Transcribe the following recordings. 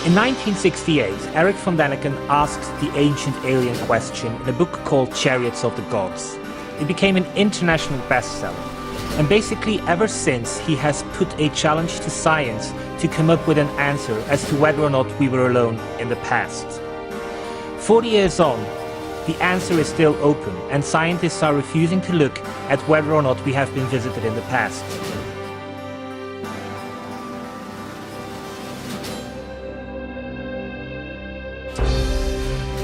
In 1968, Eric von Däniken asked the ancient alien question in a book called Chariots of the Gods. It became an international bestseller, and basically ever since he has put a challenge to science to come up with an answer as to whether or not we were alone in the past. 40 years on, the answer is still open, and scientists are refusing to look at whether or not we have been visited in the past.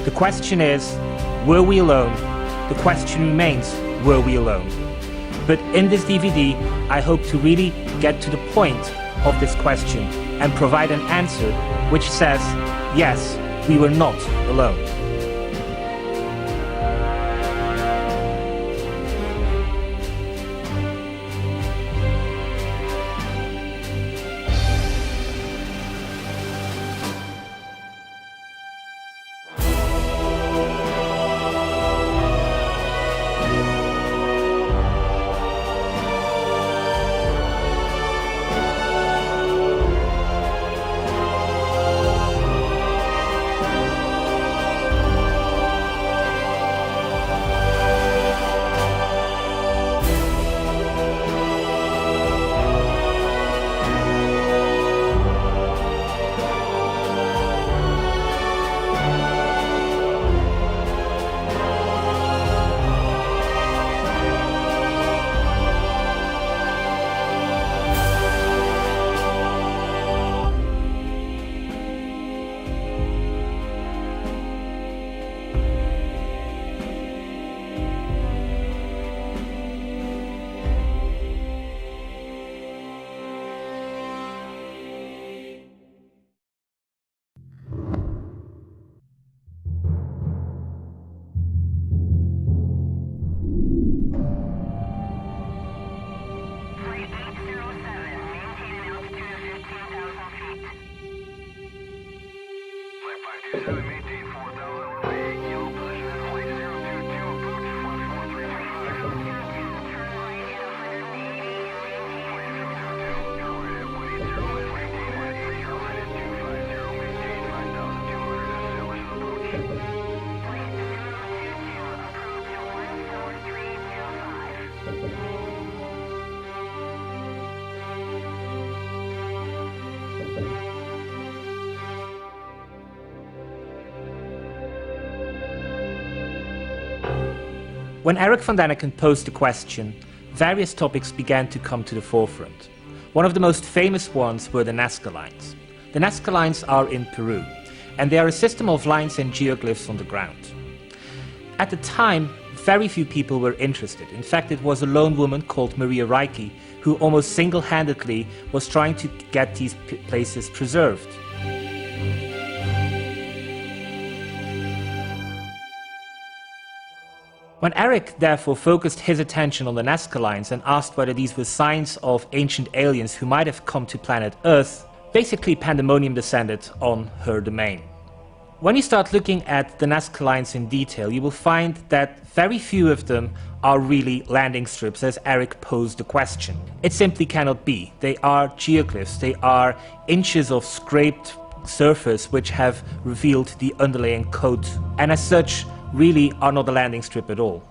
The question is, were we alone? The question remains, were we alone? But in this DVD, I hope to really get to the point of this question and provide an answer which says, yes, we were not alone. When Eric von Däniken posed the question, various topics began to come to the forefront. One of the most famous ones were the Nazca lines. The Nazca lines are in Peru, and they are a system of lines and geoglyphs on the ground. At the time, very few people were interested. In fact, it was a lone woman called Maria Reiki who almost single-handedly was trying to get these places preserved. When Eric therefore focused his attention on the Nazca lines and asked whether these were signs of ancient aliens who might have come to planet Earth, basically pandemonium descended on her domain. When you start looking at the Nazca lines in detail, you will find that very few of them are really landing strips, as Eric posed the question. It simply cannot be. They are geoglyphs, they are inches of scraped surface which have revealed the underlying code, and as such, really are not a landing strip at all.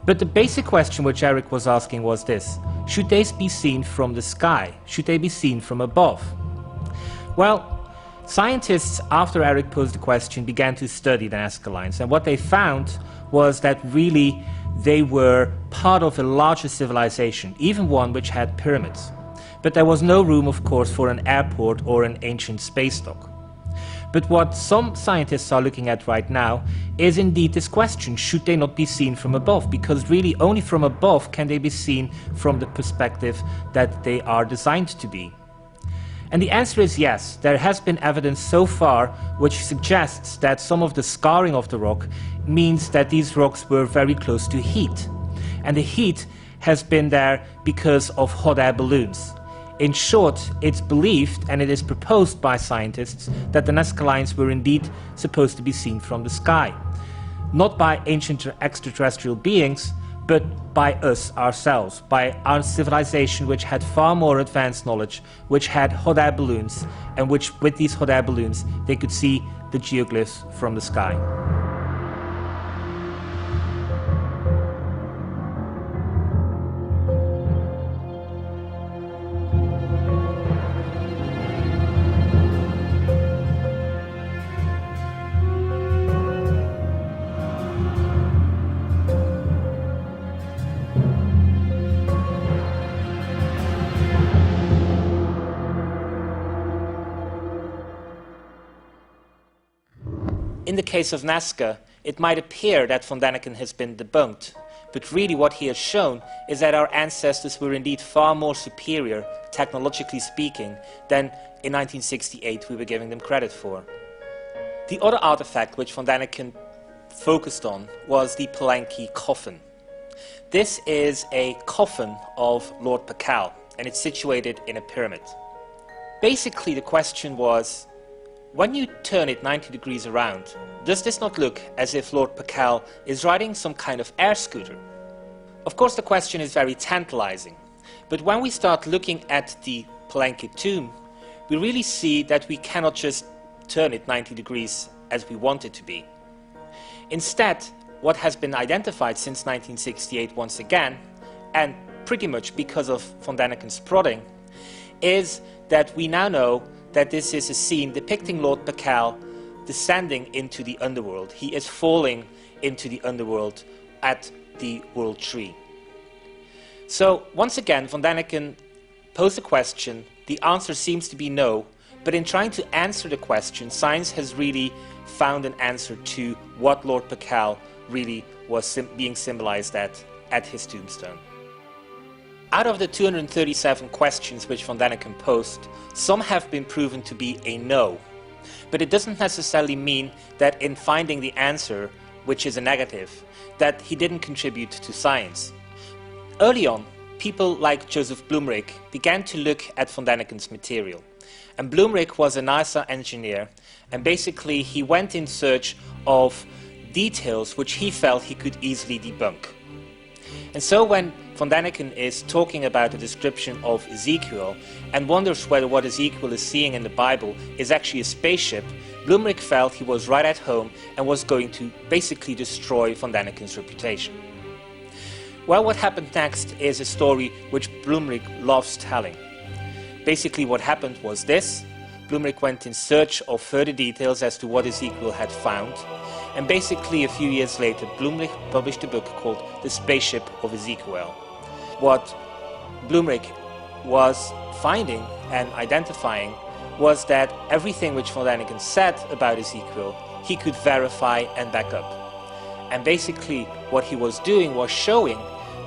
But the basic question which Eric was asking was this: should they be seen from the sky? Should they be seen from above? Well, scientists, after Eric posed the question, began to study the Nazca lines, and what they found was that really they were part of a larger civilization, even one which had pyramids. But there was no room, of course, for an airport or an ancient space dock. But what some scientists are looking at right now is indeed this question: should they not be seen from above? Because really only from above can they be seen from the perspective that they are designed to be. And the answer is yes. There has been evidence so far which suggests that some of the scarring of the rock means that these rocks were very close to heat. And the heat has been there because of hot air balloons. In short, it's believed, and it is proposed by scientists, that the Nazca lines were indeed supposed to be seen from the sky. Not by ancient extraterrestrial beings, but by us ourselves, by our civilization, which had far more advanced knowledge, which had hot air balloons, and which, with these hot air balloons, they could see the geoglyphs from the sky. In the case of Nazca, it might appear that von Däniken has been debunked, but really what he has shown is that our ancestors were indeed far more superior, technologically speaking, than in 1968 we were giving them credit for. The other artifact which von Däniken focused on was the Palenque coffin. This is a coffin of Lord Pakal, and it's situated in a pyramid. Basically, the question was, when you turn it 90 degrees around, does this not look as if Lord Pakal is riding some kind of air scooter? Of course, the question is very tantalizing, but when we start looking at the Palenque tomb, we really see that we cannot just turn it 90 degrees as we want it to be. Instead, what has been identified since 1968 once again, and pretty much because of von Däniken's prodding, is that we now know that this is a scene depicting Lord Pakal descending into the underworld. He is falling into the underworld at the World Tree. So once again, von Däniken posed a question. The answer seems to be no, but in trying to answer the question, science has really found an answer to what Lord Pakal really was being symbolized at his tombstone. Out of the 237 questions which von Däniken posed, some have been proven to be a no. But it doesn't necessarily mean that in finding the answer, which is a negative, that he didn't contribute to science. Early on, people like Joseph Blumrich began to look at von Däniken's material. And Blumrich was a NASA engineer, and basically he went in search of details which he felt he could easily debunk. And so when von Däniken is talking about the description of Ezekiel and wonders whether what Ezekiel is seeing in the Bible is actually a spaceship, Blumrich felt he was right at home and was going to basically destroy von Däniken's reputation. Well, what happened next is a story which Blumrich loves telling. Basically what happened was this. Blumrich went in search of further details as to what Ezekiel had found, and basically a few years later Blumrich published a book called The Spaceship of Ezekiel. What Blumrich was finding and identifying was that everything which von Däniken said about Ezekiel he could verify and back up. And basically what he was doing was showing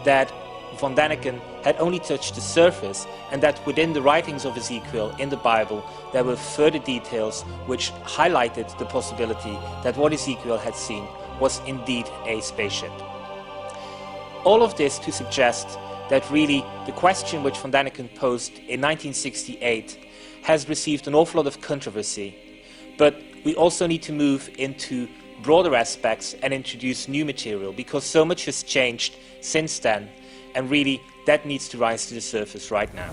that von Däniken had only touched the surface, and that within the writings of Ezekiel in the Bible there were further details which highlighted the possibility that what Ezekiel had seen was indeed a spaceship. All of this to suggest that really the question which von Däniken posed in 1968 has received an awful lot of controversy, but we also need to move into broader aspects and introduce new material, because so much has changed since then, and really that needs to rise to the surface right now.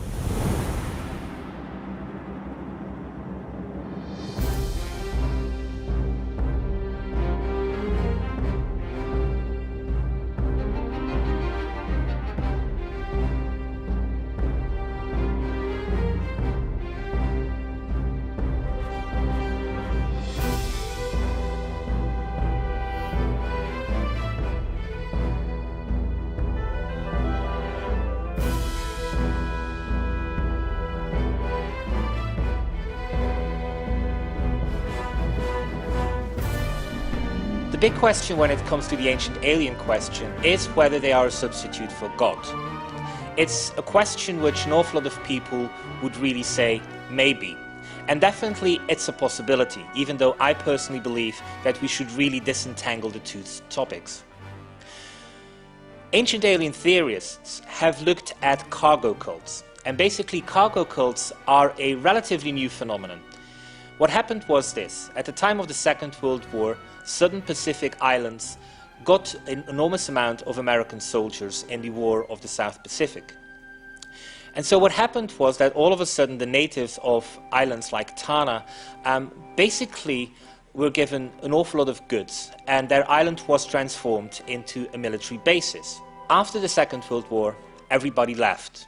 The big question when it comes to the ancient alien question is whether they are a substitute for God. It's a question which an awful lot of people would really say maybe. And definitely it's a possibility, even though I personally believe that we should really disentangle the two topics. Ancient alien theorists have looked at cargo cults, and basically cargo cults are a relatively new phenomenon. What happened was this: at the time of the Second World War, southern Pacific islands got an enormous amount of American soldiers in the War of the South Pacific. And so what happened was that all of a sudden the natives of islands like Tana basically were given an awful lot of goods, and their island was transformed into a military basis. After the Second World War, everybody left.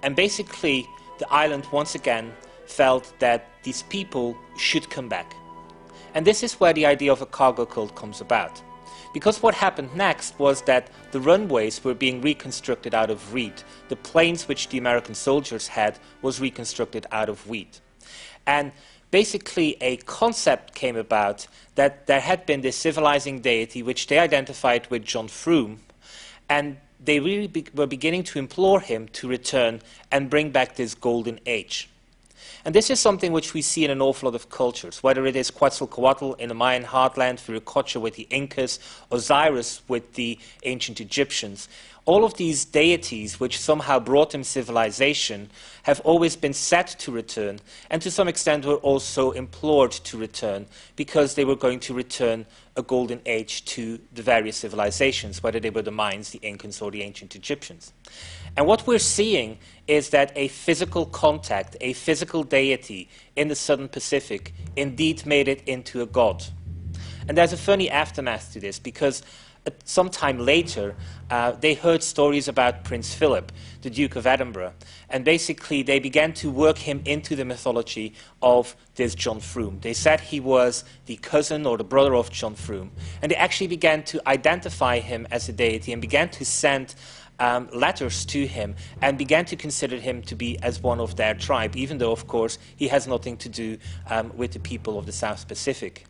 And basically the island once again felt that these people should come back. And this is where the idea of a cargo cult comes about. Because what happened next was that the runways were being reconstructed out of reed. The planes which the American soldiers had was reconstructed out of wheat. And basically a concept came about that there had been this civilizing deity which they identified with John Froome, and they really were beginning to implore him to return and bring back this golden age. And this is something which we see in an awful lot of cultures, whether it is Quetzalcoatl in the Mayan heartland, Viracocha with the Incas, Osiris with the ancient Egyptians. All of these deities which somehow brought them civilization have always been said to return, and to some extent were also implored to return, because they were going to return a golden age to the various civilizations, whether they were the Mayans, the Incans, or the ancient Egyptians. And what we're seeing is that a physical contact, a physical deity in the Southern Pacific indeed made it into a god. And there's a funny aftermath to this, because sometime later they heard stories about Prince Philip, the Duke of Edinburgh, and basically they began to work him into the mythology of this John Froome. They said he was the cousin or the brother of John Froome, and they actually began to identify him as a deity and began to send letters to him and began to consider him to be as one of their tribe, even though, of course, he has nothing to do with the people of the South Pacific.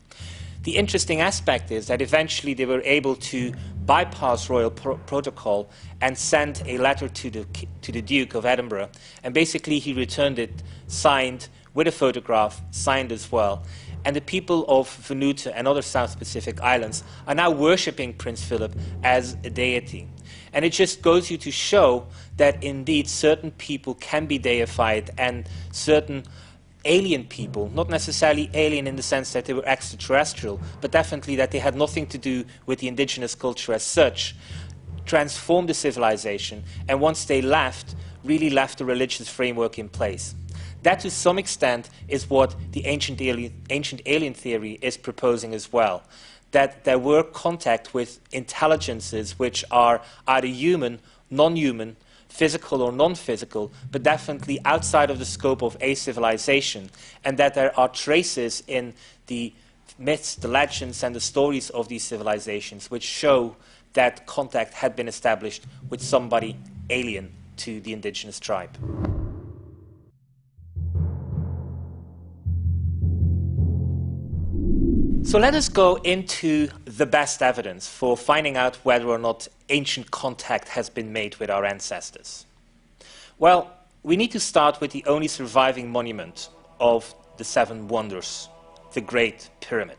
The interesting aspect is that eventually they were able to bypass royal protocol and send a letter to the Duke of Edinburgh, and basically he returned it signed with a photograph, signed as well. And the people of Vanuatu and other South Pacific islands are now worshipping Prince Philip as a deity. And it just goes you to show that indeed certain people can be deified, and certain alien people, not necessarily alien in the sense that they were extraterrestrial, but definitely that they had nothing to do with the indigenous culture as such, transformed the civilization, and once they left, really left a religious framework in place. That to some extent is what the ancient alien theory is proposing as well, that there were contact with intelligences which are either human, non-human, physical or non-physical, but definitely outside of the scope of a civilization, and that there are traces in the myths, the legends, and the stories of these civilizations which show that contact had been established with somebody alien to the indigenous tribe. So let us go into the best evidence for finding out whether or not ancient contact has been made with our ancestors. Well, we need to start with the only surviving monument of the Seven Wonders, the Great Pyramid.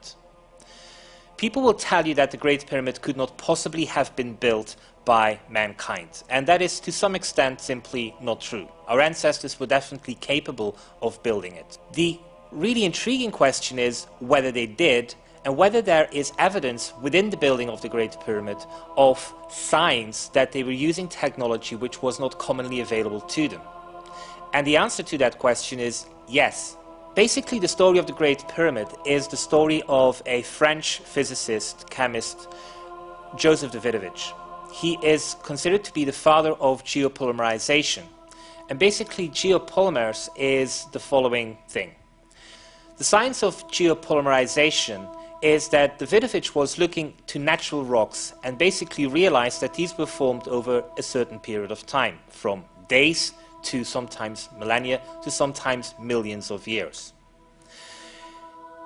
People will tell you that the Great Pyramid could not possibly have been built by mankind, and that is to some extent simply not true. Our ancestors were definitely capable of building it. The really intriguing question is whether they did, and whether there is evidence within the building of the Great Pyramid of signs that they were using technology which was not commonly available to them. And the answer to that question is yes. Basically, the story of the Great Pyramid is the story of a French physicist, chemist, Joseph Davidovich. He is considered to be the father of geopolymerization. And basically, geopolymers is the following thing. The science of geopolymerization is that Davidovich was looking to natural rocks and basically realized that these were formed over a certain period of time, from days to sometimes millennia to sometimes millions of years.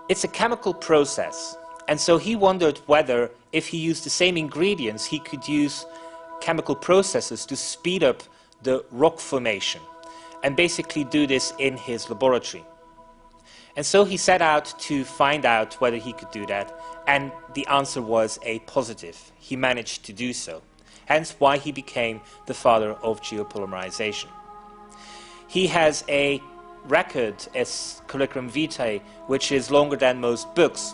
It's a chemical process, and so he wondered whether if he used the same ingredients he could use chemical processes to speed up the rock formation and basically do this in his laboratory. And so he set out to find out whether he could do that, and the answer was a positive. He managed to do so, hence why he became the father of geopolymerization. He has a record as curriculum vitae which is longer than most books,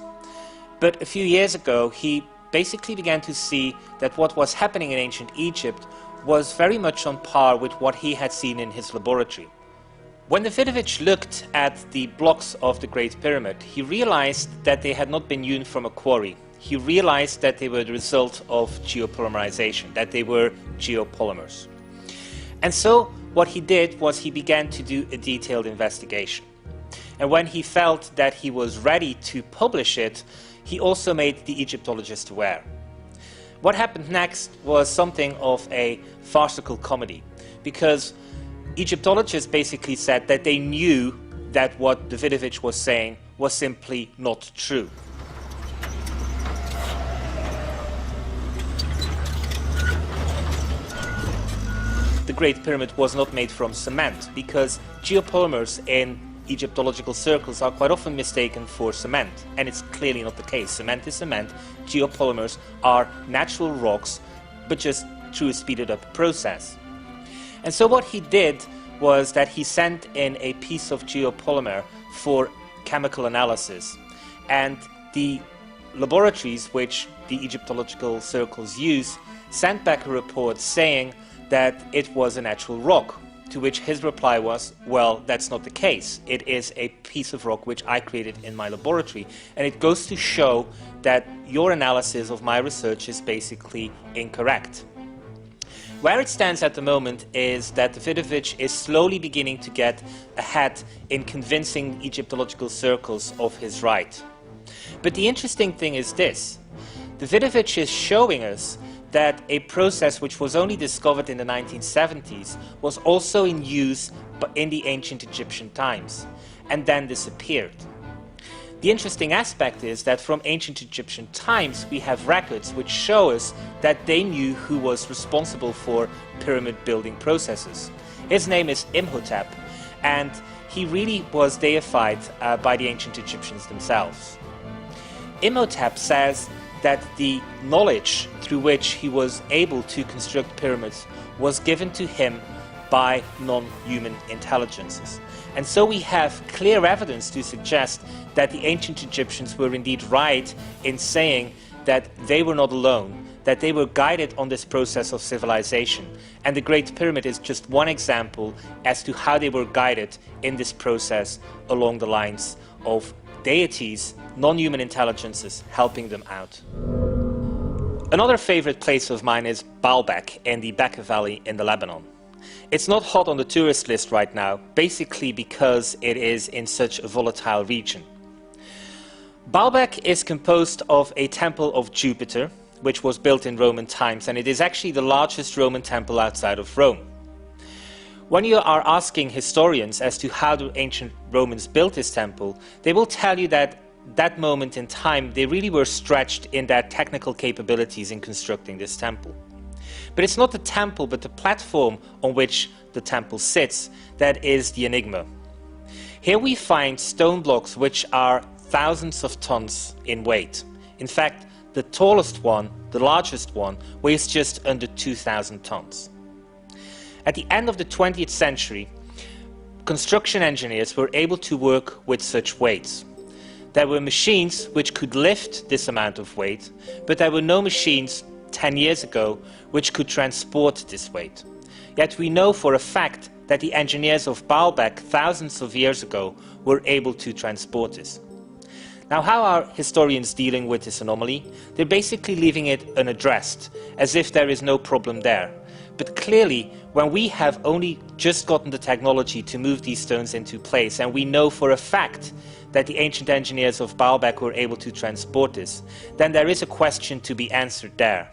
but a few years ago he basically began to see that what was happening in ancient Egypt was very much on par with what he had seen in his laboratory. When Davidovich looked at the blocks of the Great Pyramid, he realized that they had not been hewn from a quarry. He realized that they were the result of geopolymerization, that they were geopolymers. And so what he did was he began to do a detailed investigation. And when he felt that he was ready to publish it, he also made the Egyptologists aware. What happened next was something of a farcical comedy, because Egyptologists basically said that they knew that what Davidovich was saying was simply not true. The Great Pyramid was not made from cement, because geopolymers in Egyptological circles are quite often mistaken for cement, and it's clearly not the case. Cement is cement, geopolymers are natural rocks, but just through a speeded up process. And so what he did was that he sent in a piece of geopolymer for chemical analysis, and the laboratories which the Egyptological circles use sent back a report saying that it was a natural rock, to which his reply was, well, that's not the case. It is a piece of rock which I created in my laboratory, and it goes to show that your analysis of my research is basically incorrect. Where it stands at the moment is that Davidovich is slowly beginning to get ahead in convincing Egyptological circles of his right. But the interesting thing is this: Davidovich is showing us that a process which was only discovered in the 1970s was also in use in the ancient Egyptian times, and then disappeared. The interesting aspect is that from ancient Egyptian times we have records which show us that they knew who was responsible for pyramid building processes. His name is Imhotep, and he really was deified by the ancient Egyptians themselves. Imhotep says that the knowledge through which he was able to construct pyramids was given to him by non-human intelligences. And so we have clear evidence to suggest that the ancient Egyptians were indeed right in saying that they were not alone, that they were guided on this process of civilization. And the Great Pyramid is just one example as to how they were guided in this process along the lines of deities, non-human intelligences helping them out. Another favorite place of mine is Baalbek in the Bekaa Valley in the Lebanon. It's not hot on the tourist list right now, basically because it is in such a volatile region. Baalbek is composed of a temple of Jupiter, which was built in Roman times, and it is actually the largest Roman temple outside of Rome. When you are asking historians as to how the ancient Romans built this temple, they will tell you that that moment in time they really were stretched in their technical capabilities in constructing this temple. But it's not the temple, but the platform on which the temple sits that is the enigma. Here we find stone blocks which are thousands of tons in weight. In fact, the tallest one, the largest one, weighs just under 2,000 tons. At the end of the 20th century, construction engineers were able to work with such weights. There were machines which could lift this amount of weight, but there were no machines 10 years ago which could transport this weight. Yet we know for a fact that the engineers of Baalbek thousands of years ago were able to transport this. Now, how are historians dealing with this anomaly? They're basically leaving it unaddressed, as if there is no problem there. But clearly, when we have only just gotten the technology to move these stones into place, and we know for a fact that the ancient engineers of Baalbek were able to transport this, then there is a question to be answered there.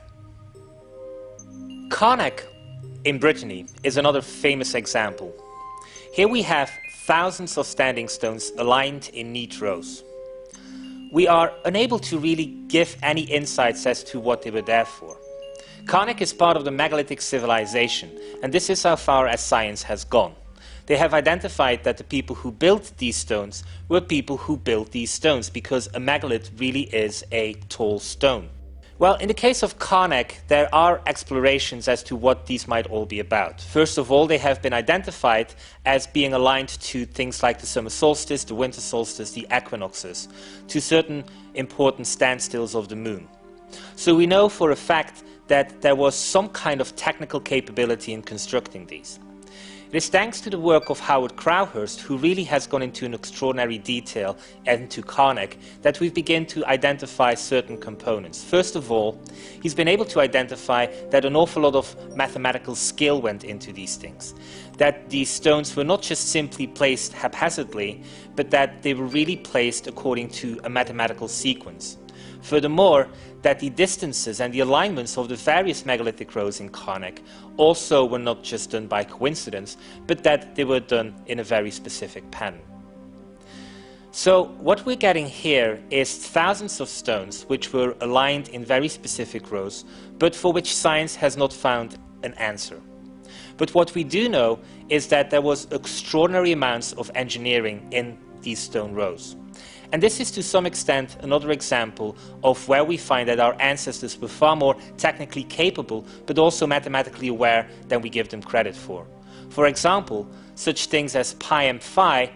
Karnak in Brittany is another famous example. Here we have thousands of standing stones aligned in neat rows. We are unable to really give any insights as to what they were there for. Karnak is part of the megalithic civilization, and this is how far as science has gone. They have identified that the people who built these stones were people who built these stones, because a megalith really is a tall stone. Well, in the case of Karnak, there are explorations as to what these might all be about. First of all, they have been identified as being aligned to things like the summer solstice, the winter solstice, the equinoxes, to certain important standstills of the moon. So we know for a fact that there was some kind of technical capability in constructing these. It is thanks to the work of Howard Crowhurst, who really has gone into an extraordinary detail into Carnac, that we begin to identify certain components. First of all, he's been able to identify that an awful lot of mathematical skill went into these things. That these stones were not just simply placed haphazardly, but that they were really placed according to a mathematical sequence. Furthermore, that the distances and the alignments of the various megalithic rows in Carnac also were not just done by coincidence, but that they were done in a very specific pattern. So what we're getting here is thousands of stones which were aligned in very specific rows, but for which science has not found an answer. But what we do know is that there was extraordinary amounts of engineering in these stone rows. And this is to some extent another example of where we find that our ancestors were far more technically capable, but also mathematically aware than we give them credit for. For example, such things as pi and phi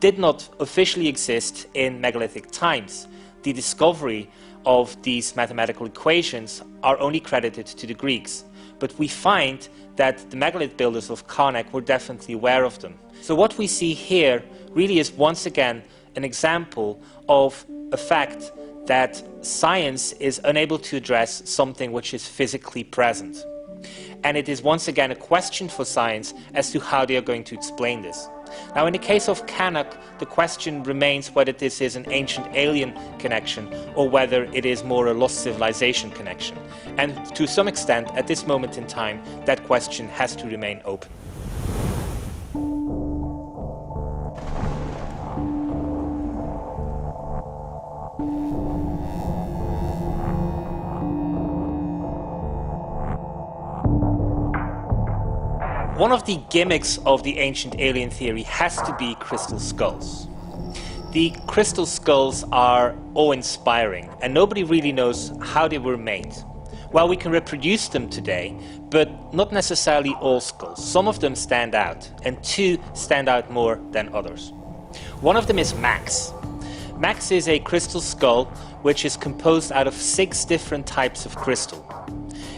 did not officially exist in megalithic times. The discovery of these mathematical equations are only credited to the Greeks. But we find that the megalith builders of Carnac were definitely aware of them. So what we see here really is once again an example of a fact that science is unable to address something which is physically present. And it is once again a question for science as to how they are going to explain this. Now, in the case of Carnac, the question remains whether this is an ancient alien connection or whether it is more a lost civilization connection. And to some extent, at this moment in time, that question has to remain open. One of the gimmicks of the ancient alien theory has to be crystal skulls. The crystal skulls are awe-inspiring, and nobody really knows how they were made. Well, we can reproduce them today, but not necessarily all skulls. Some of them stand out, and two stand out more than others. One of them is Max. Max is a crystal skull which is composed out of 6 different types of crystal.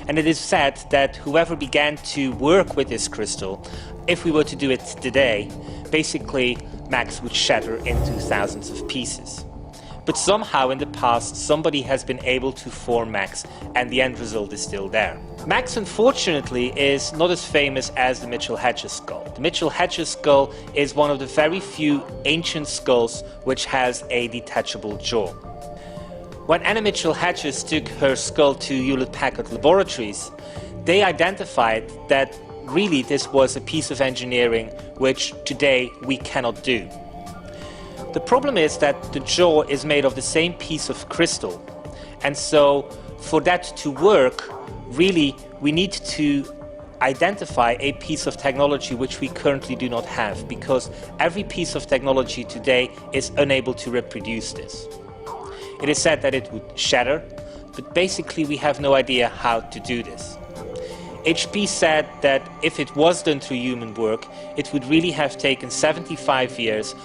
And it is said that whoever began to work with this crystal, if we were to do it today, basically Max would shatter into thousands of pieces. But somehow in the past somebody has been able to form Max, and the end result is still there. Max, unfortunately, is not as famous as the Mitchell-Hedges skull. The Mitchell-Hedges skull is one of the very few ancient skulls which has a detachable jaw. When Anna Mitchell-Hedges took her skull to Hewlett-Packard Laboratories, they identified that really this was a piece of engineering which today we cannot do. The problem is that the jaw is made of the same piece of crystal, and so for that to work, really we need to identify a piece of technology which we currently do not have, because every piece of technology today is unable to reproduce this. It is said that it would shatter, but basically we have no idea how to do this. HP said that if it was done through human work, it would really have taken 75 years,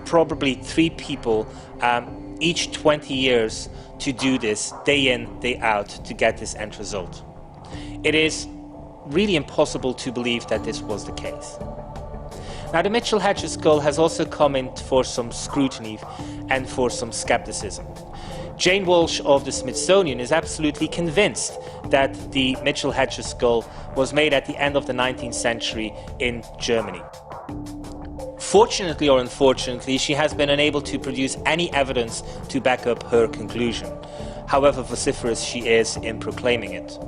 probably 3 people, each 20 years to do this, day in, day out, to get this end result. It is really impossible to believe that this was the case. Now, the Mitchell-Hedges skull has also come in for some scrutiny and for some skepticism. Jane Walsh of the Smithsonian is absolutely convinced that the Mitchell-Hedges skull was made at the end of the 19th century in Germany. Fortunately or unfortunately, she has been unable to produce any evidence to back up her conclusion, however vociferous she is in proclaiming it.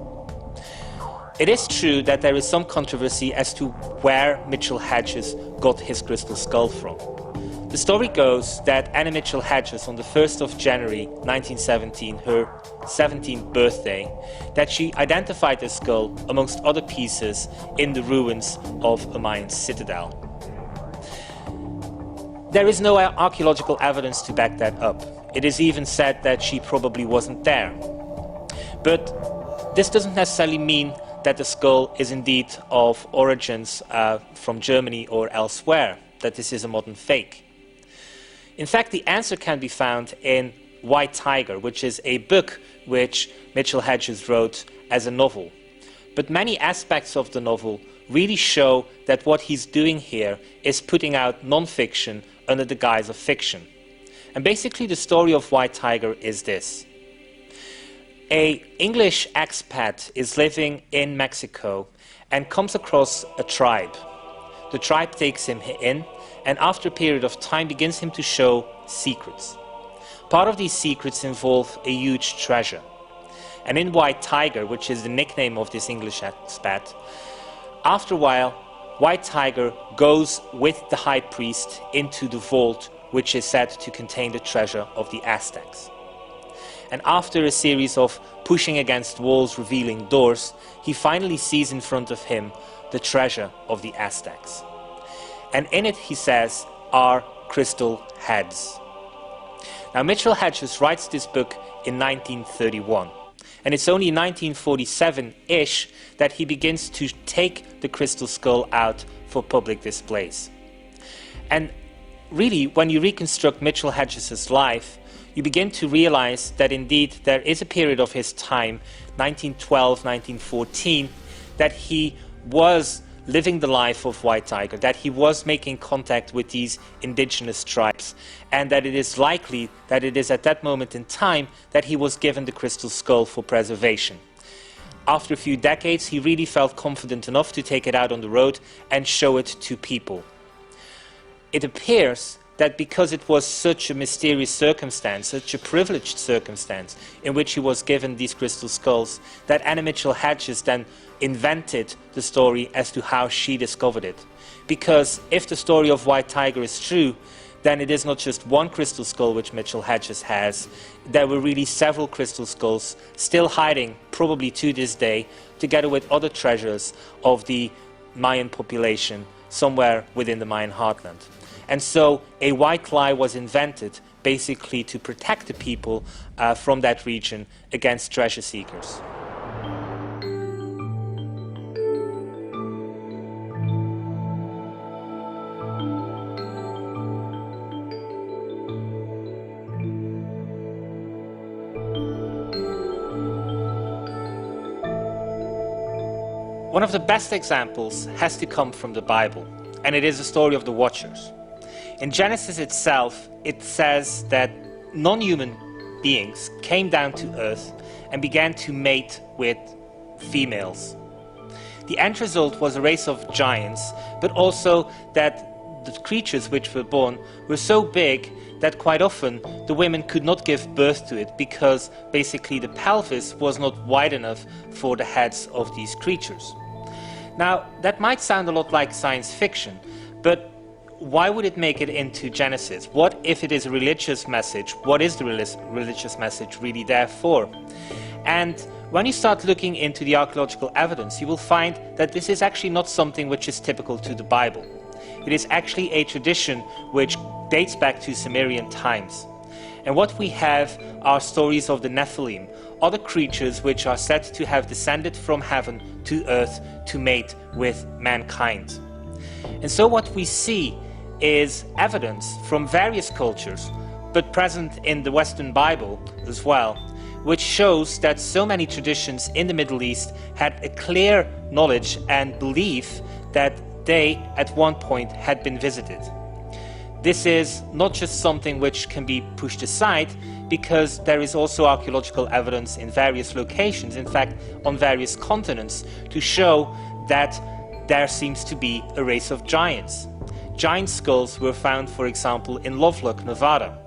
It is true that there is some controversy as to where Mitchell-Hedges got his crystal skull from. The story goes that Anna Mitchell-Hedges, on the 1st of January 1917, her 17th birthday, that she identified the skull amongst other pieces in the ruins of a Mayan citadel. There is no archaeological evidence to back that up. It is even said that she probably wasn't there. But this doesn't necessarily mean that the skull is indeed of origins from Germany or elsewhere, that this is a modern fake. In fact, the answer can be found in White Tiger, which is a book which Mitchell Hedges wrote as a novel. But many aspects of the novel really show that what he's doing here is putting out non-fiction under the guise of fiction. And basically the story of White Tiger is this. An English expat is living in Mexico and comes across a tribe. The tribe takes him in, and after a period of time begins him to show secrets. Part of these secrets involve a huge treasure. And in White Tiger, which is the nickname of this English expat, after a while, White Tiger goes with the high priest into the vault which is said to contain the treasure of the Aztecs. And after a series of pushing against walls revealing doors, he finally sees in front of him the treasure of the Aztecs. And in it, he says, are crystal heads. Now, Mitchell Hedges writes this book in 1931. And it's only 1947-ish that he begins to take the crystal skull out for public displays. And really, when you reconstruct Mitchell Hedges' life, you begin to realize that indeed there is a period of his time, 1912, 1914, that he was living the life of White Tiger, that he was making contact with these indigenous tribes, and that it is likely that it is at that moment in time that he was given the crystal skull for preservation. After a few decades, he really felt confident enough to take it out on the road and show it to people. It appears that because it was such a mysterious circumstance, such a privileged circumstance in which he was given these crystal skulls, that Anna Mitchell Hedges then invented the story as to how she discovered it. Because if the story of White Tiger is true, then it is not just one crystal skull which Mitchell Hedges has. There were really several crystal skulls still hiding, probably to this day, together with other treasures of the Mayan population somewhere within the Mayan heartland. And so a white lie was invented basically to protect the people from that region against treasure seekers. One of the best examples has to come from the Bible, and it is the story of the Watchers. In Genesis itself, it says that non-human beings came down to earth and began to mate with females. The end result was a race of giants, but also that the creatures which were born were so big that quite often the women could not give birth to it because basically the pelvis was not wide enough for the heads of these creatures. Now, that might sound a lot like science fiction, but why would it make it into Genesis? What if it is a religious message? What is the religious message really there for? And when you start looking into the archaeological evidence, you will find that this is actually not something which is typical to the Bible. It is actually a tradition which dates back to Sumerian times. And what we have are stories of the Nephilim, other creatures which are said to have descended from heaven to earth to mate with mankind. And so what we see is evidence from various cultures, but present in the Western Bible as well, which shows that so many traditions in the Middle East had a clear knowledge and belief that they at one point had been visited. This is not just something which can be pushed aside, because there is also archaeological evidence in various locations, in fact on various continents, to show that there seems to be a race of giants. Giant skulls were found, for example, in Lovelock, Nevada.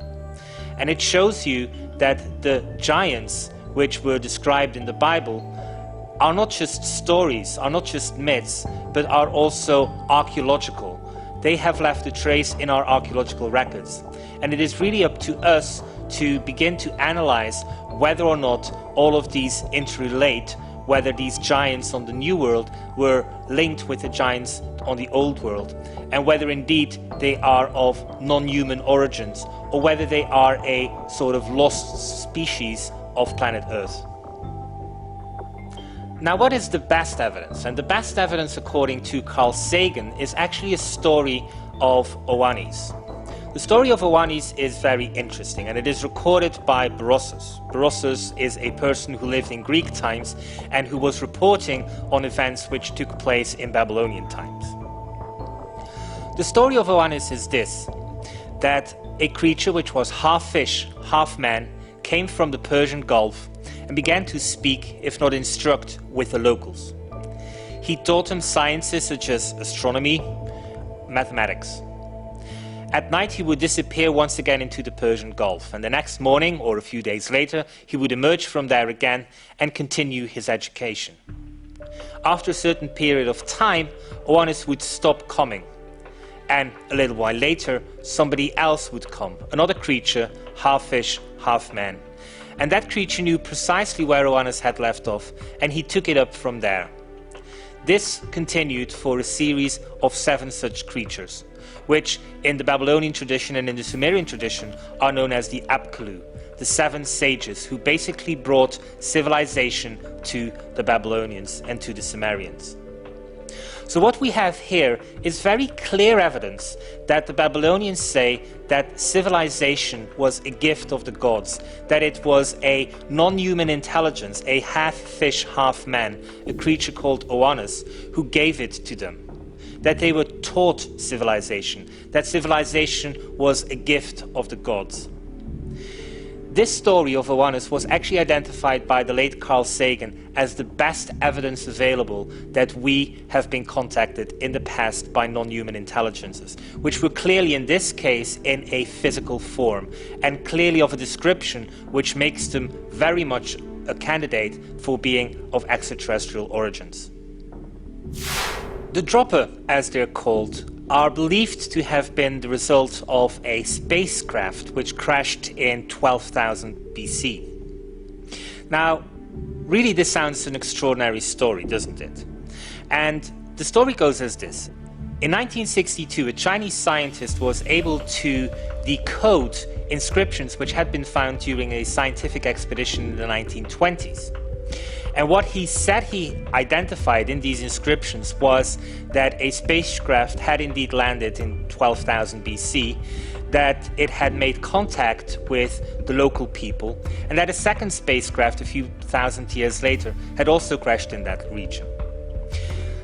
And it shows you that the giants which were described in the Bible are not just stories, are not just myths, but are also archaeological. They have left a trace in our archaeological records. And it is really up to us to begin to analyze whether or not all of these interrelate, whether these giants on the New World were linked with the giants on the Old World, and whether indeed they are of non-human origins, or whether they are a sort of lost species of planet Earth. Now, what is the best evidence? And the best evidence, according to Carl Sagan, is actually a story of Oannes. The story of Oannes is very interesting, and it is recorded by Berossus. Berossus is a person who lived in Greek times and who was reporting on events which took place in Babylonian times. The story of Oannes is this, that a creature which was half fish, half man, came from the Persian Gulf and began to speak, if not instruct, with the locals. He taught them sciences such as astronomy, mathematics. At night he would disappear once again into the Persian Gulf, and the next morning, or a few days later, he would emerge from there again and continue his education. After a certain period of time, Oannes would stop coming, and a little while later, somebody else would come, another creature, half fish, half man. And that creature knew precisely where Oannes had left off, and he took it up from there. This continued for a series of 7 such creatures, which in the Babylonian tradition and in the Sumerian tradition are known as the Apkallu, the 7 sages who basically brought civilization to the Babylonians and to the Sumerians. So what we have here is very clear evidence that the Babylonians say that civilization was a gift of the gods, that it was a non-human intelligence, a half fish, half man, a creature called Oannes, who gave it to them. That they were taught civilization, that civilization was a gift of the gods. This story of Oannes was actually identified by the late Carl Sagan as the best evidence available that we have been contacted in the past by non-human intelligences, which were clearly in this case in a physical form, and clearly of a description which makes them very much a candidate for being of extraterrestrial origins. The dropper, as they're called, are believed to have been the result of a spacecraft which crashed in 12,000 BC. Now, really this sounds an extraordinary story, doesn't it? And the story goes as this. In 1962, a Chinese scientist was able to decode inscriptions which had been found during a scientific expedition in the 1920s. And what he said he identified in these inscriptions was that a spacecraft had indeed landed in 12,000 BC, that it had made contact with the local people, and that a second spacecraft a few thousand years later had also crashed in that region.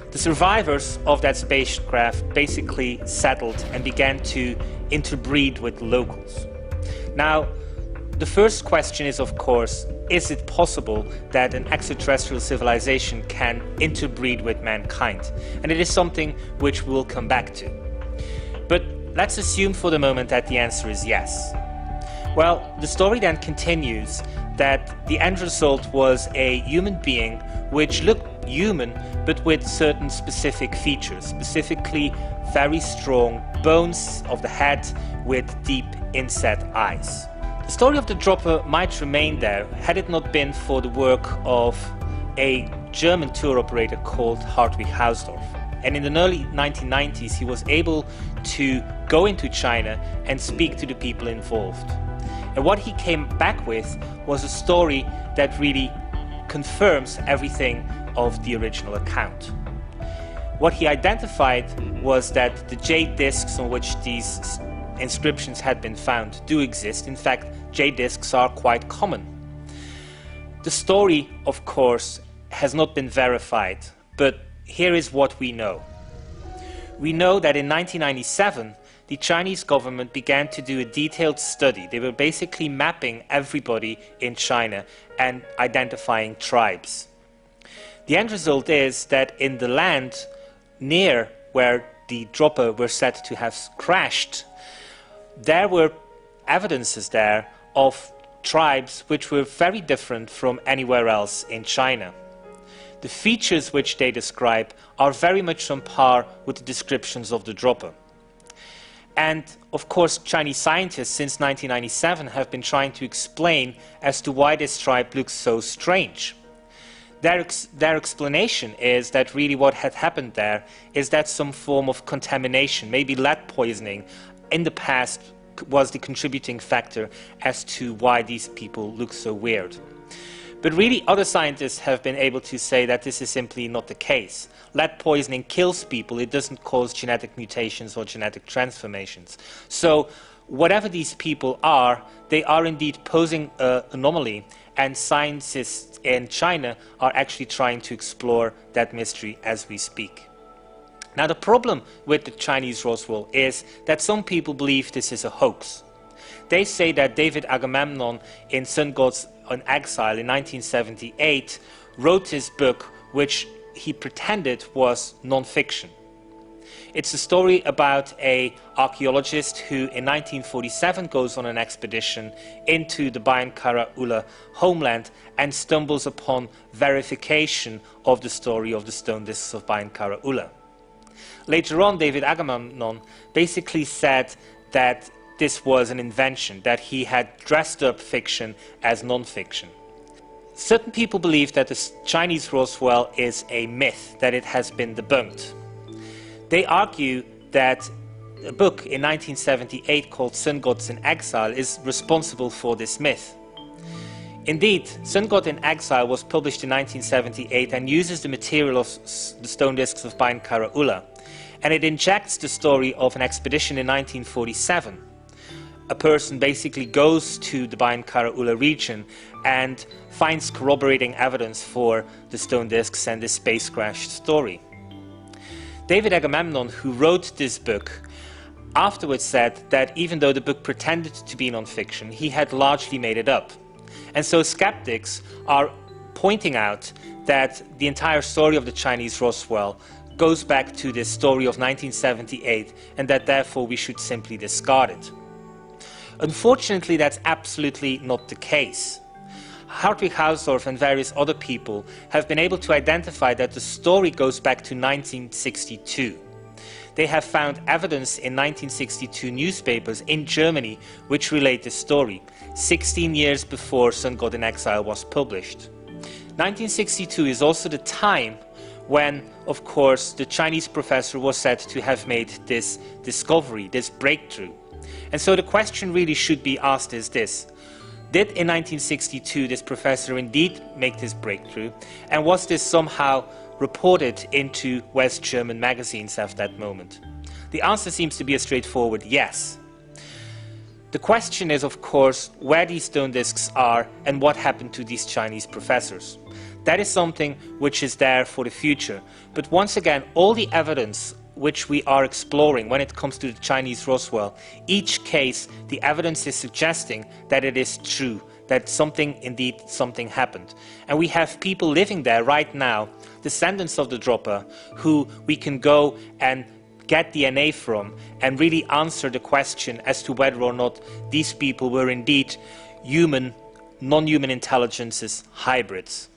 The survivors of that spacecraft basically settled and began to interbreed with locals. Now, the first question is, of course, is it possible that an extraterrestrial civilization can interbreed with mankind? And it is something which we'll come back to. But let's assume for the moment that the answer is yes. Well, the story then continues that the end result was a human being which looked human but with certain specific features, specifically very strong bones of the head with deep inset eyes. The story of the dropper might remain there had it not been for the work of a German tour operator called Hartwig Hausdorff. And in the early 1990s he was able to go into China and speak to the people involved. And what he came back with was a story that really confirms everything of the original account. What he identified was that the jade discs on which these inscriptions had been found do exist. In fact, jade discs are quite common. The story, of course, has not been verified, but here is what we know. We know that in 1997, the Chinese government began to do a detailed study. They were basically mapping everybody in China and identifying tribes. The end result is that in the land near where the dropper were said to have crashed, there were evidences there of tribes which were very different from anywhere else in China. The features which they describe are very much on par with the descriptions of the dropper. And of course, Chinese scientists since 1997 have been trying to explain as to why this tribe looks so strange. Their explanation is that really what had happened there is that some form of contamination, maybe lead poisoning, in the past was the contributing factor as to why these people look so weird. But really other scientists have been able to say that this is simply not the case. Lead poisoning kills people, it doesn't cause genetic mutations or genetic transformations. So whatever these people are, they are indeed posing an anomaly, and scientists in China are actually trying to explore that mystery as we speak. Now, the problem with the Chinese Roswell is that some people believe this is a hoax. They say that David Agamemnon in Sun Gods in Exile in 1978 wrote this book which he pretended was non-fiction. It's a story about an archaeologist who in 1947 goes on an expedition into the Bayan Kara Ula homeland and stumbles upon verification of the story of the stone discs of Bayan Kara Ula. Later on, David Agamemnon basically said that this was an invention, that he had dressed up fiction as non-fiction. Certain people believe that the Chinese Roswell is a myth, that it has been debunked. They argue that a book in 1978 called Sun Gods in Exile is responsible for this myth. Indeed, Sun God in Exile was published in 1978 and uses the material of the stone discs of Bayan Kara Ula, and it injects the story of an expedition in 1947. A person basically goes to the Bayan Kara Ula region and finds corroborating evidence for the stone discs and the space crash story. David Agamemnon, who wrote this book, afterwards said that even though the book pretended to be non-fiction, he had largely made it up. And so skeptics are pointing out that the entire story of the Chinese Roswell goes back to this story of 1978, and that therefore we should simply discard it. Unfortunately, that's absolutely not the case. Hartwig Hausdorff and various other people have been able to identify that the story goes back to 1962. They have found evidence in 1962 newspapers in Germany which relate the story, 16 years before Sun God in Exile was published. 1962 is also the time when, of course, the Chinese professor was said to have made this discovery, this breakthrough. And so the question really should be asked is this: did in 1962 this professor indeed make this breakthrough, and was this somehow reported into West German magazines at that moment? The answer seems to be a straightforward yes. The question is, of course, where these stone discs are and what happened to these Chinese professors. That is something which is there for the future. But once again, all the evidence which we are exploring when it comes to the Chinese Roswell, each case, the evidence is suggesting that it is true, that something happened. And we have people living there right now, descendants of the dropper, who we can go and get DNA from and really answer the question as to whether or not these people were indeed human, non-human intelligences, hybrids.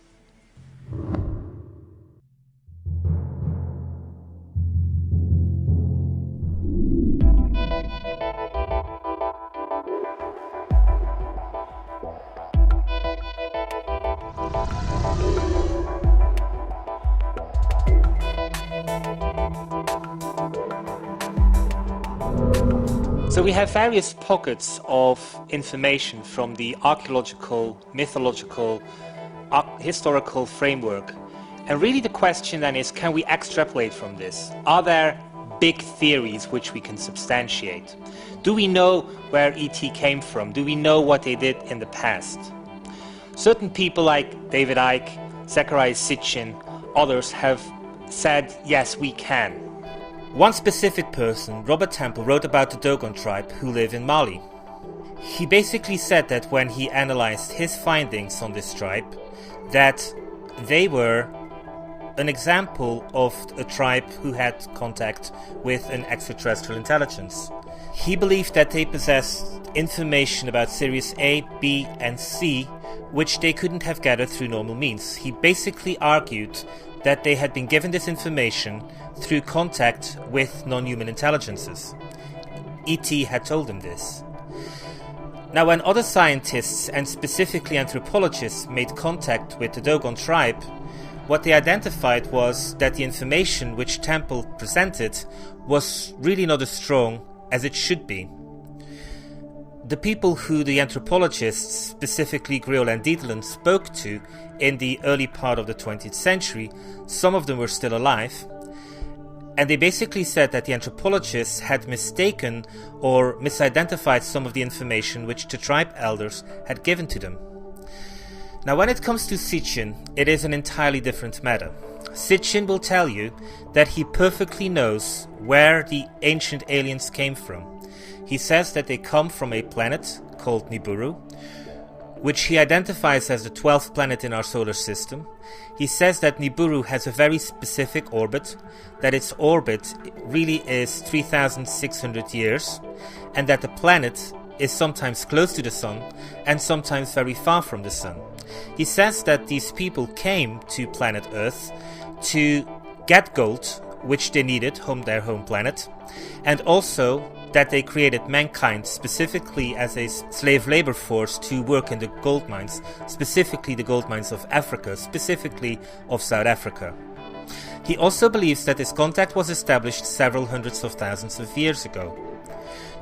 So we have various pockets of information from the archaeological, mythological, historical framework. And really the question then is, can we extrapolate from this? Are there big theories which we can substantiate? Do we know where ET came from? Do we know what they did in the past? Certain people like David Icke, Zecharia Sitchin, others have said, yes, we can. One specific person, Robert Temple, wrote about the Dogon tribe who live in Mali. He basically said that when he analyzed his findings on this tribe, that they were an example of a tribe who had contact with an extraterrestrial intelligence. He believed that they possessed information about Sirius A, B, and C, which they couldn't have gathered through normal means. He basically argued that they had been given this information through contact with non-human intelligences. ET had told them this. Now, when other scientists, and specifically anthropologists, made contact with the Dogon tribe, what they identified was that the information which Temple presented was really not as strong as it should be. The people who the anthropologists, specifically Griol and Dietland, spoke to in the early part of the 20th century, some of them were still alive, And they basically said that the anthropologists had mistaken or misidentified some of the information which the tribe elders had given to them. Now, when it comes to Sitchin, it is an entirely different matter. Sitchin will tell you that he perfectly knows where the ancient aliens came from. He says that they come from a planet called Nibiru, which he identifies as the 12th planet in our solar system. He says that Nibiru has a very specific orbit, that its orbit really is 3,600 years, and that the planet is sometimes close to the Sun and sometimes very far from the Sun. He says that these people came to planet Earth to get gold, which they needed, their home planet, and also that they created mankind specifically as a slave labor force to work in the gold mines, specifically the gold mines of Africa, specifically of South Africa. He also believes that this contact was established several hundreds of thousands of years ago.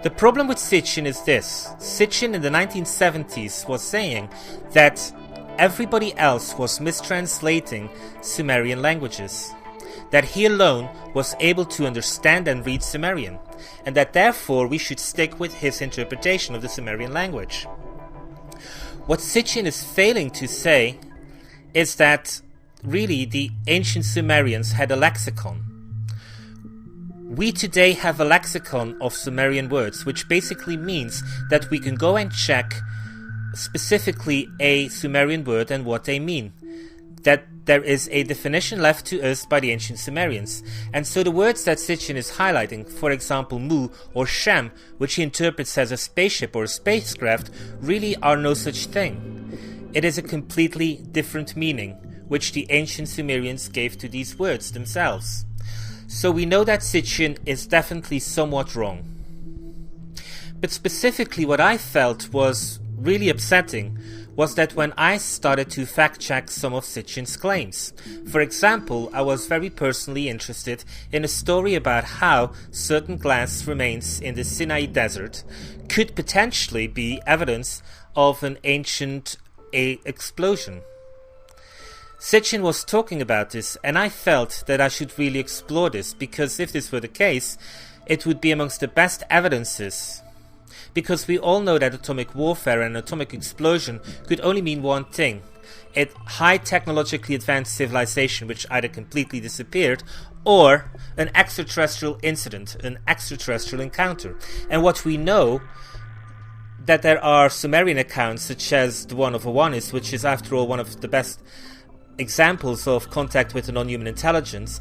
The problem with Sitchin is this. Sitchin in the 1970s was saying that everybody else was mistranslating Sumerian languages, that he alone was able to understand and read Sumerian, and that therefore we should stick with his interpretation of the Sumerian language. What Sitchin is failing to say is that really the ancient Sumerians had a lexicon. We today have a lexicon of Sumerian words, which basically means that we can go and check specifically a Sumerian word and what they mean. That there is a definition left to us by the ancient Sumerians. And so the words that Sitchin is highlighting, for example Mu or Shem, which he interprets as a spaceship or a spacecraft, really are no such thing. It is a completely different meaning, which the ancient Sumerians gave to these words themselves. So we know that Sitchin is definitely somewhat wrong. But specifically what I felt was really upsetting was that when I started to fact-check some of Sitchin's claims. For example, I was very personally interested in a story about how certain glass remains in the Sinai Desert could potentially be evidence of an ancient explosion. Sitchin was talking about this, and I felt that I should really explore this, because if this were the case, it would be amongst the best evidences. Because we all know that atomic warfare and atomic explosion could only mean one thing: a high technologically advanced civilization which either completely disappeared, or an extraterrestrial incident, an extraterrestrial encounter. And what we know, that there are Sumerian accounts such as the one of Owanis, which is after all one of the best examples of contact with a non-human intelligence,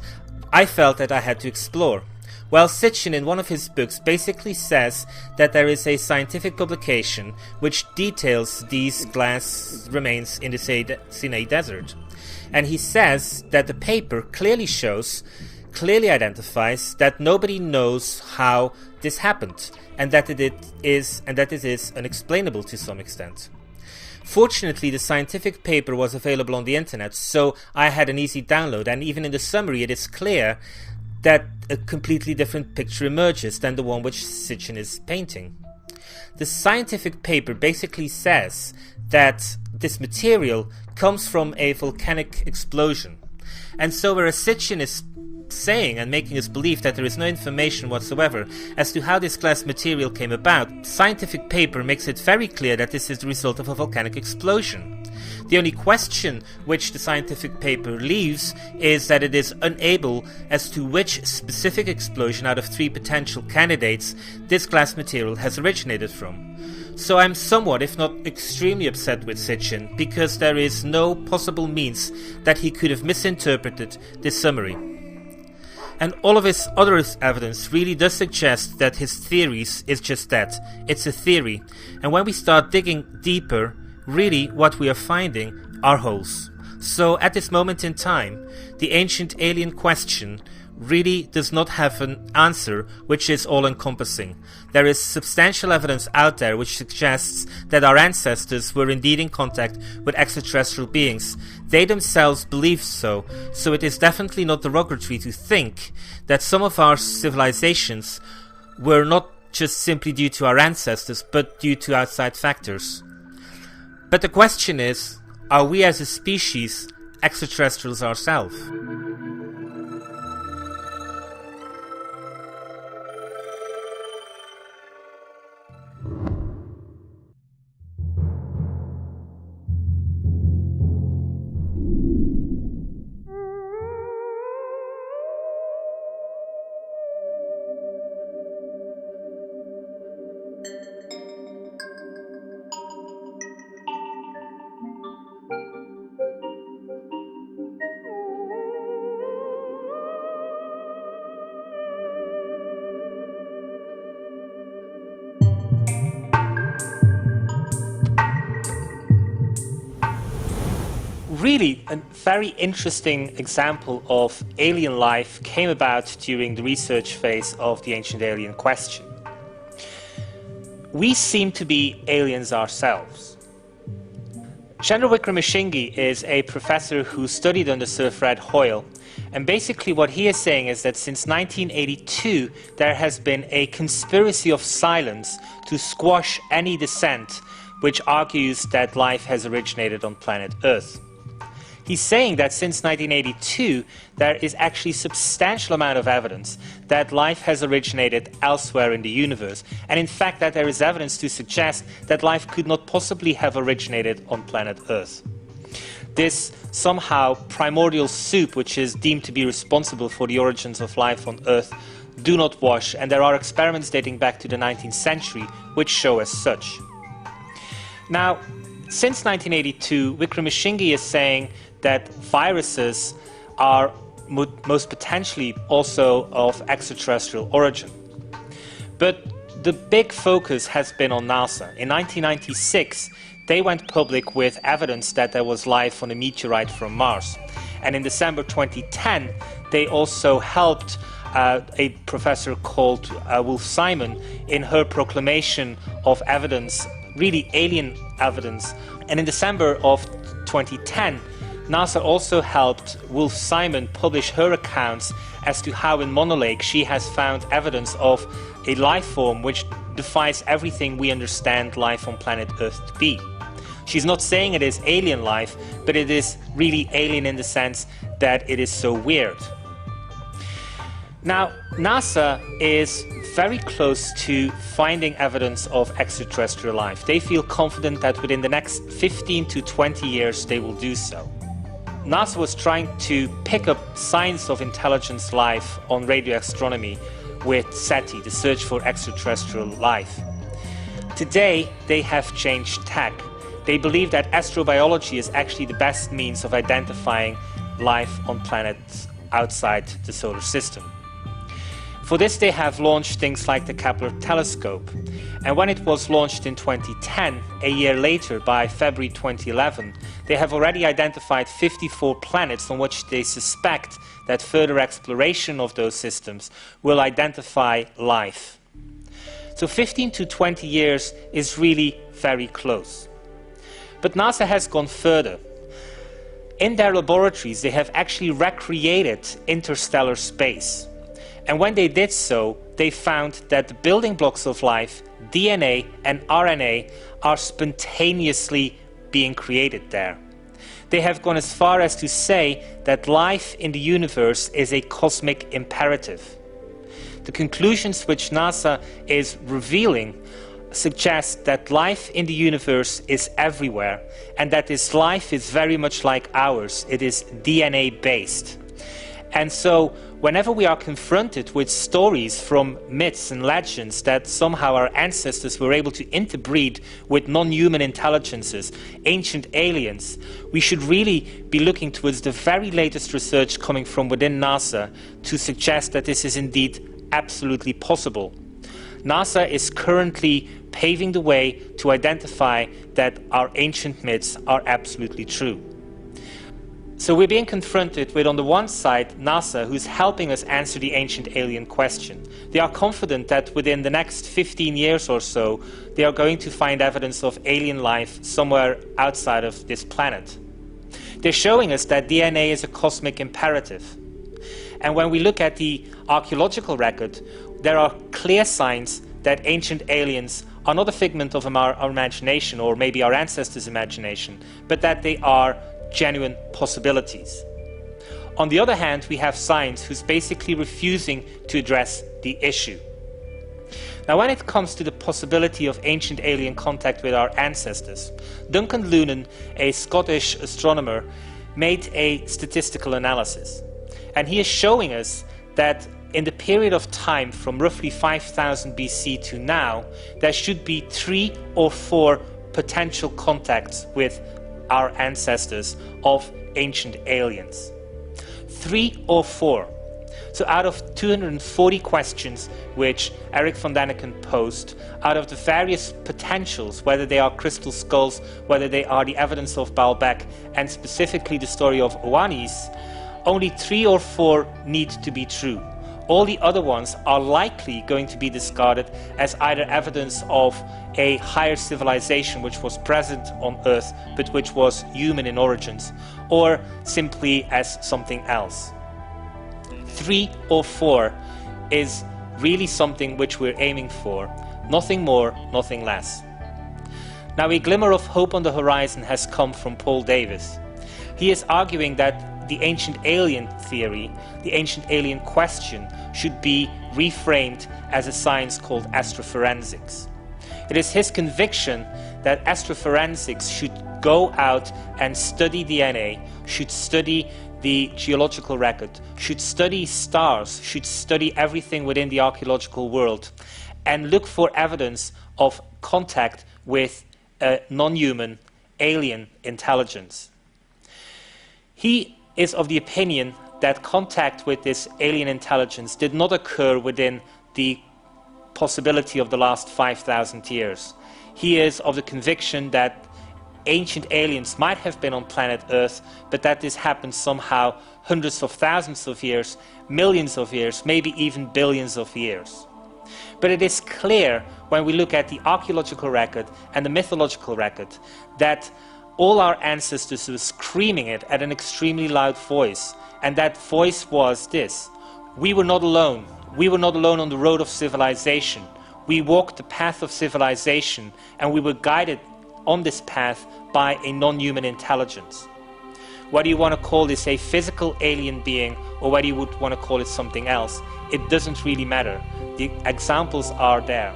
I felt that I had to explore. Well, Sitchin in one of his books basically says that there is a scientific publication which details these glass remains in the Sinai Desert. And he says that the paper clearly identifies that nobody knows how this happened, and that it is unexplainable to some extent. Fortunately, the scientific paper was available on the internet, so I had an easy download, and even in the summary it is clear that a completely different picture emerges than the one which Sitchin is painting. The scientific paper basically says that this material comes from a volcanic explosion. And so whereas Sitchin is saying and making us believe that there is no information whatsoever as to how this glass material came about, scientific paper makes it very clear that this is the result of a volcanic explosion. The only question which the scientific paper leaves is that it is unable as to which specific explosion out of 3 potential candidates this glass material has originated from. So I'm somewhat, if not extremely upset with Sitchin, because there is no possible means that he could have misinterpreted this summary. And all of his other evidence really does suggest that his theories is just that. It's a theory. And when we start digging deeper, really what we are finding are holes. So at this moment in time, the ancient alien question really does not have an answer which is all-encompassing. There is substantial evidence out there which suggests that our ancestors were indeed in contact with extraterrestrial beings. They themselves believe so, so it is definitely not derogatory to think that some of our civilizations were not just simply due to our ancestors, but due to outside factors. But the question is, are we as a species extraterrestrials ourselves? really, a very interesting example of alien life came about during the research phase of the ancient alien question. We seem to be aliens ourselves. Chandra Wickramasinghe is a professor who studied under Sir Fred Hoyle, and basically what he is saying is that since 1982 there has been a conspiracy of silence to squash any dissent which argues that life has originated on planet Earth. He's saying that since 1982 there is actually a substantial amount of evidence that life has originated elsewhere in the universe, and in fact that there is evidence to suggest that life could not possibly have originated on planet Earth. This somehow primordial soup which is deemed to be responsible for the origins of life on Earth do not wash, and there are experiments dating back to the 19th century which show as such. Now, since 1982, Wickramasinghe is saying that viruses are most potentially also of extraterrestrial origin. But the big focus has been on NASA. In 1996, they went public with evidence that there was life on a meteorite from Mars. And in December 2010, they also helped a professor called Wolf Simon in her proclamation of evidence, really alien evidence. And in December of 2010, NASA also helped Wolf Simon publish her accounts as to how in Mono Lake she has found evidence of a life form which defies everything we understand life on planet Earth to be. She's not saying it is alien life, but it is really alien in the sense that it is so weird. Now, NASA is very close to finding evidence of extraterrestrial life. They feel confident that within the next 15 to 20 years they will do so. NASA was trying to pick up signs of intelligence life on radio astronomy with SETI, the Search for Extraterrestrial Life. Today, they have changed tack. They believe that astrobiology is actually the best means of identifying life on planets outside the solar system. For this, they have launched things like the Kepler telescope. And when it was launched in 2010, a year later, by February 2011, they have already identified 54 planets on which they suspect that further exploration of those systems will identify life. So 15 to 20 years is really very close. But NASA has gone further. In their laboratories, they have actually recreated interstellar space. And when they did so, they found that the building blocks of life, DNA and RNA, are spontaneously being created there. They have gone as far as to say that life in the universe is a cosmic imperative. The conclusions which NASA is revealing suggest that life in the universe is everywhere, and that this life is very much like ours. It is DNA based. And so whenever we are confronted with stories from myths and legends that somehow our ancestors were able to interbreed with non-human intelligences, ancient aliens, we should really be looking towards the very latest research coming from within NASA to suggest that this is indeed absolutely possible. NASA is currently paving the way to identify that our ancient myths are absolutely true. So we're being confronted with, on the one side, NASA, who's helping us answer the ancient alien question. They are confident that within the next 15 years or so, they are going to find evidence of alien life somewhere outside of this planet. They're showing us that DNA is a cosmic imperative. And when we look at the archaeological record, there are clear signs that ancient aliens are not a figment of our imagination, or maybe our ancestors' imagination, but that they are genuine possibilities. On the other hand, we have science who's basically refusing to address the issue. Now, when it comes to the possibility of ancient alien contact with our ancestors, Duncan Loonan, a Scottish astronomer, made a statistical analysis. And he is showing us that in the period of time from roughly 5000 BC to now, there should be 3 or 4 potential contacts with our ancestors of ancient aliens. 3 or 4. So out of 240 questions which Eric von Däniken posed, out of the various potentials, whether they are crystal skulls, whether they are the evidence of Baalbek, and specifically the story of Oannes, only 3 or 4 need to be true. All the other ones are likely going to be discarded as either evidence of a higher civilization which was present on Earth but which was human in origins, or simply as something else. 3 or 4 is really something which we're aiming for. Nothing more, nothing less. Now, a glimmer of hope on the horizon has come from Paul Davies. He is arguing that the ancient alien theory, the ancient alien question, should be reframed as a science called astroforensics. It is his conviction that astroforensics should go out and study DNA, should study the geological record, should study stars, should study everything within the archaeological world, and look for evidence of contact with a non-human alien intelligence. He is of the opinion that contact with this alien intelligence did not occur within the possibility of the last 5,000 years. He is of the conviction that ancient aliens might have been on planet Earth, but that this happened somehow hundreds of thousands of years, millions of years, maybe even billions of years. But it is clear when we look at the archaeological record and the mythological record that all our ancestors were screaming it at an extremely loud voice, and that voice was this: we were not alone. We were not alone on the road of civilization. We walked the path of civilization, and we were guided on this path by a non-human intelligence. Whether you want to call this a physical alien being or whether you would want to call it something else, it doesn't really matter. The examples are there.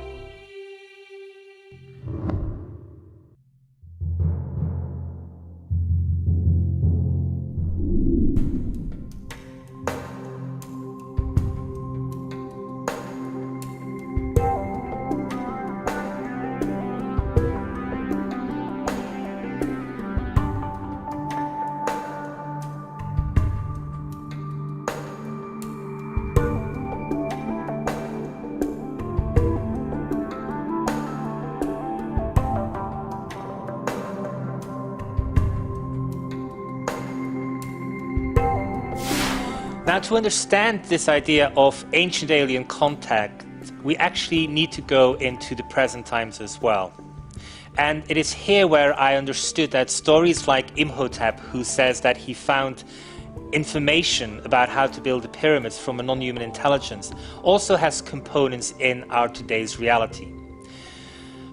Now, to understand this idea of ancient alien contact, we actually need to go into the present times as well. And it is here where I understood that stories like Imhotep, who says that he found information about how to build the pyramids from a non-human intelligence, also has components in our today's reality.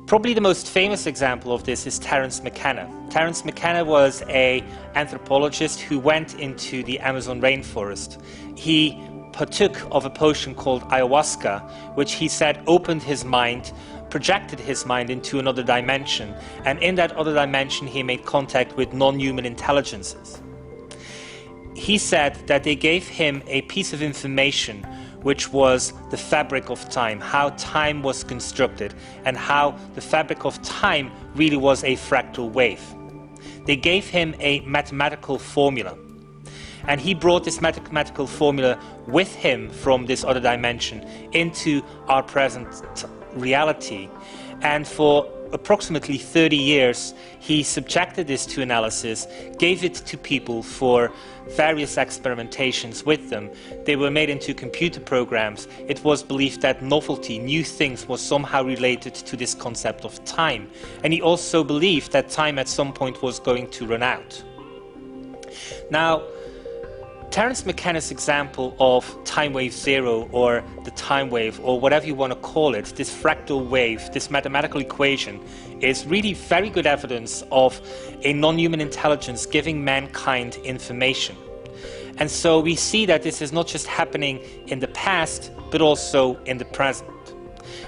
Probably the most famous example of this is Terence McKenna. Terence McKenna was an anthropologist who went into the Amazon rainforest. He partook of a potion called ayahuasca, which he said opened his mind, projected his mind into another dimension, and in that other dimension he made contact with non-human intelligences. He said that they gave him a piece of information which was the fabric of time, how time was constructed, and how the fabric of time really was a fractal wave. They gave him a mathematical formula, and he brought this mathematical formula with him from this other dimension into our present reality. And for approximately 30 years, he subjected this to analysis, gave it to people for various experimentations with them. They were made into computer programs. It was believed that novelty, new things, was somehow related to this concept of time. And he also believed that time at some point was going to run out. Now, Terence McKenna's example of time wave zero, or the time wave, or whatever you want to call it, this fractal wave, this mathematical equation, is really very good evidence of a non-human intelligence giving mankind information. And so we see that this is not just happening in the past, but also in the present.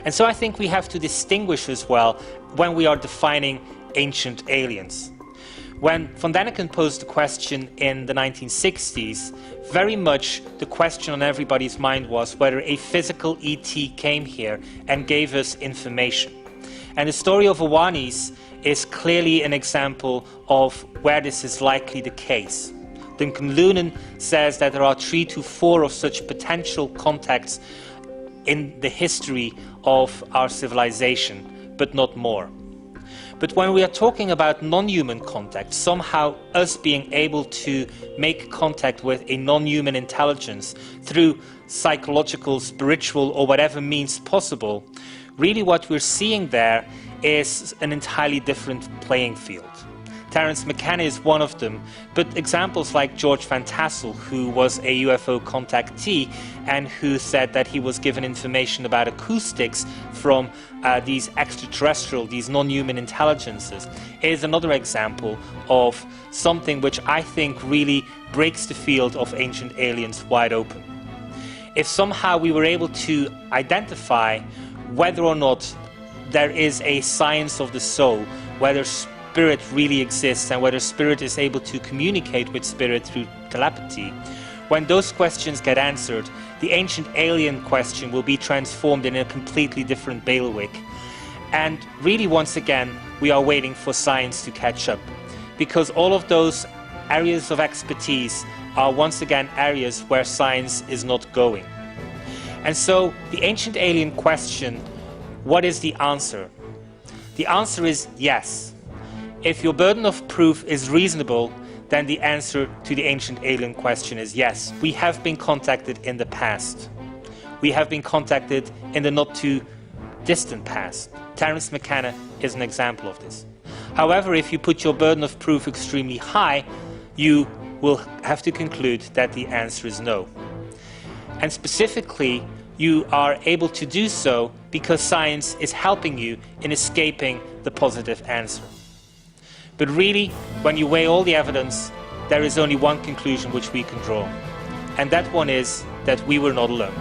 And so I think we have to distinguish as well when we are defining ancient aliens. When von Däniken posed the question in the 1960s, very much the question on everybody's mind was whether a physical ET came here and gave us information. And the story of Oannes is clearly an example of where this is likely the case. Duncan Lunan says that there are 3 to 4 of such potential contacts in the history of our civilization, but not more. But when we are talking about non-human contact, somehow us being able to make contact with a non-human intelligence through psychological, spiritual, or whatever means possible, really what we're seeing there is an entirely different playing field. Terence McKenna is one of them, but examples like George Van Tassel, who was a UFO contactee and who said that he was given information about acoustics from these extraterrestrial, these non-human intelligences, is another example of something which I think really breaks the field of ancient aliens wide open. If somehow we were able to identify whether or not there is a science of the soul, whether spirit really exists and whether spirit is able to communicate with spirit through telepathy, when those questions get answered, the ancient alien question will be transformed in a completely different bailiwick. And really, once again, we are waiting for science to catch up, because all of those areas of expertise are once again areas where science is not going. And so the ancient alien question, what is the answer? The answer is yes. If your burden of proof is reasonable, then the answer to the ancient alien question is yes. We have been contacted in the past. We have been contacted in the not too distant past. Terence McKenna is an example of this. However, if you put your burden of proof extremely high, you will have to conclude that the answer is no. And specifically, you are able to do so because science is helping you in escaping the positive answer. But really, when you weigh all the evidence, there is only one conclusion which we can draw. And that one is that we were not alone.